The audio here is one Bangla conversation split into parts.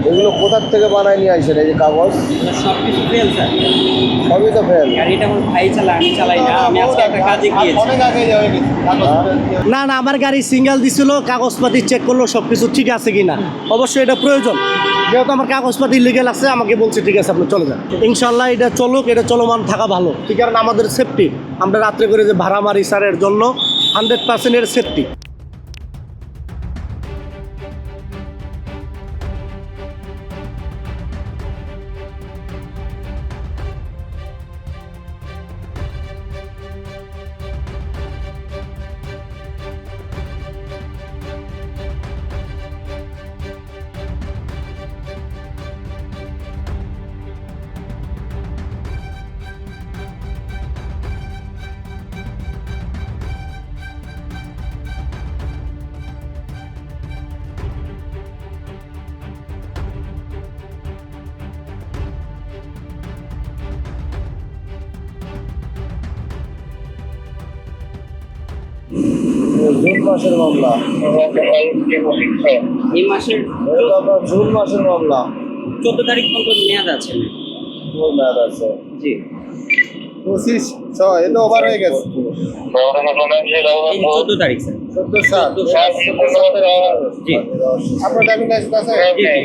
এগুলো কোথার থেকে বানায় নিয়ে আসেন এই যে কাগজ? সব কিছু ফেল স্যার। সবই তো ফেল। গাড়িটা আমার ভাই চালায়, আমি চালাই না। আমি আজকে একটা কাজে গিয়েছি। অনেক আগে যাবে না না, আমার গাড়ি সিঙ্গেল দিছিল, কাগজপাতি চেক করলো সব কিছু ঠিক আছে কিনা। অবশ্যই এটা প্রয়োজন, যেহেতু আমার কাগজপাতি লিগেল আছে, আমাকে বলছে ঠিক আছে আপনি চলে যান। ইনশাল্লাহ এটা চলুক, এটা চলমান থাকা ভালো, ঠিক কারণ আমাদের সেফটি। আমরা রাত্রে করে যে ভাড়া মারি স্যারের জন্য 100% এর সেফটি। জুন মাসের মামলা। এই মাসের এটা আপনার জুন মাসের মামলা। 14 তারিখ পর্যন্ত মেয়াদ আছে। কোন মেয়াদ আছে? জি, 25/6 এটা ওভার হয়ে গেছে। এই 14 তারিখ স্যার। 14/7 জি আপনার ড্রাইভিং লাইসেন্স আছে? জি জি।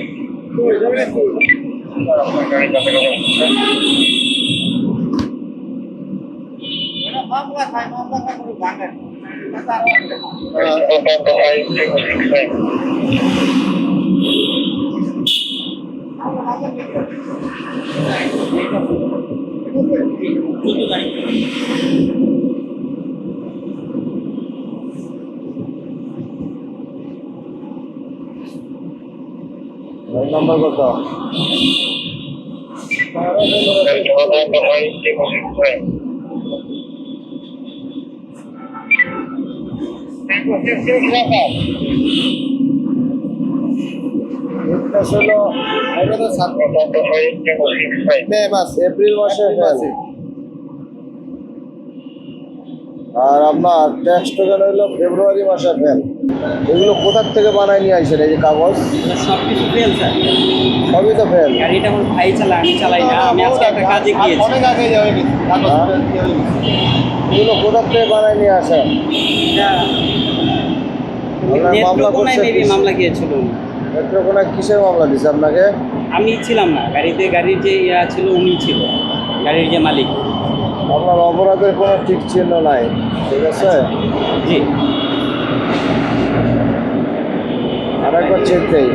নাম্বার কত? এপ্রিল মাসে আর আপনার ট্যাক্স টোকেন হইলো ফেব্রুয়ারি মাসে ফেল। এগুলো কোথার থেকে বানায় নিয়ে আসেন এই যে কাগজ? সব কিছু ফেল স্যার। সবই তো ফেল। গাড়িটা আমার ভাই চালায়, আমি চালাই না। আমি আজকে একটা কাজে গিয়েছি। অনেক আগে যাবে। এগুলো কোথার থেকে বানায় নিয়ে আসেন? আপনার মামলা নেত্রকোনায় করছে মেবি মামলা গিয়েছিল। নেত্রকোনায় কিসের মামলা দিছে আপনাকে? আমি ছিলাম না গাড়িতে, গাড়ির যে ইয়া ছিল উনি ছিল, গাড়ির যে মালিক। আপনার অপরাধের কোনো ঠিক চিহ্ন নাই, ঠিক আছে? জি আর একবার চেক দেই।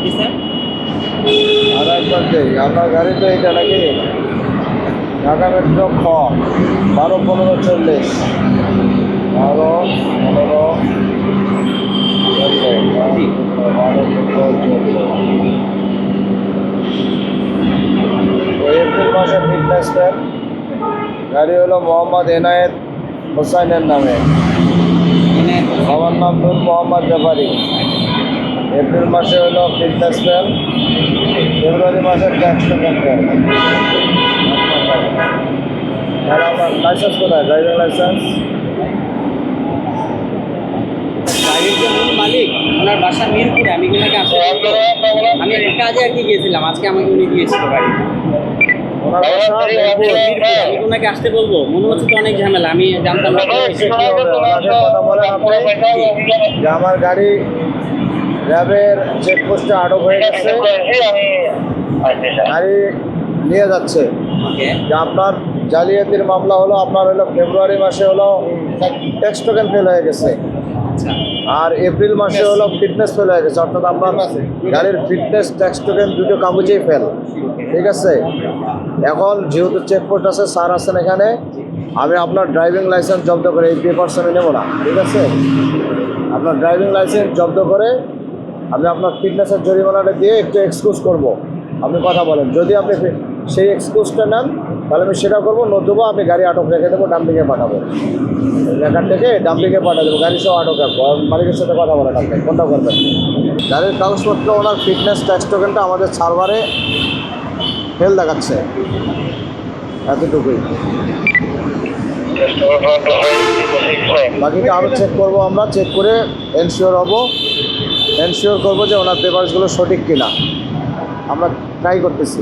জি স্যার। আর একবার দেই। আপনার গাড়ি তো এইটা নাকি? ঢাকা মেট্রো খ 12-15-40 এপ্রিল মাসে ফিটনেস ফেল। গাড়ি হলো মোহাম্মদ এনায়েত হোসাইনের নামে, আমার নাম নূর মোহাম্মদ জাফারি। এপ্রিল মাসে হলো ফিটনেস ফেল, ফেব্রুয়ারি মাসের ট্যাক্স টোকেন ফেল। আর আমার লাইসেন্স কোথায়? Driving licence? গাড়ির যে মূল মালিক ওনার বাসা মিরপুরে। আমি ওনাকে আসতে বলবো, আমি একটা কাজে আর কি গিয়েছিলাম, আজকে আমাকে উনি দিয়েছিল গাড়ি। ওনার বাসা মিরপুরে। আমি ওনাকে আসতে বলবো, মনে হচ্ছে তো অনেক ঝামেলা, আমি জানতাম না। ওনাকে কথা বলেন আপনি যে আমার গাড়ি র্যাবের চেকপোস্টে আটক হয়ে গেছে, গাড়ি নিয়ে যাচ্ছে। ওকে যে আপনার জালিয়াতির মামলা হলো, আপনার হলো ফেব্রুয়ারি মাসে হলো ট্যাক্স টোকেন ফেল হয়ে গেছে, আচ্ছা। আর এপ্রিল মাসে হলো ফিটনেস ফেল হয়ে গেছে। অর্থাৎ আপনার গাড়ির ফিটনেস ট্যাক্স টোকেন দুটো কাগজেই ফেল, ঠিক আছে? এখন যেহেতু চেকপোস্ট আছে, স্যার আছেন এখানে, আমি আপনার ড্রাইভিং লাইসেন্স জব্দ করে, এই পেপারস আমি নেবো না, ঠিক আছে? আপনার ড্রাইভিং লাইসেন্স জব্দ করে আমি আপনার ফিটনেসের জরিমানাটা দিয়ে একটু এক্সকিউজ করব। আপনি কথা বলেন, যদি আপনি সেই এক্সকিউজটা নেন তাহলে আমি সেটা করবো, নতুবা আমি গাড়ি আটক রেখে দেবো, ডাম্পিংয়ে পাঠাবো। এখান থেকে ডাম্পিংয়ে পাঠিয়ে দেবো, গাড়ি সব আটক রাখবো। মালিকের সাথে কথা বলেন, আপনি কোনটা করবেন? গাড়ির কাগজপত্র, ওনার ফিটনেস ট্যাক্স টোকেনটা আমাদের সার্ভারে ফেল দেখাচ্ছে, এতটুকুই। বাকিটা আরও চেক করবো, আমরা চেক করে এনশিওর হব এনশিওর করবো যে ওনার পেপারসগুলো সঠিক কিনা আমরা ট্রাই করতেছি।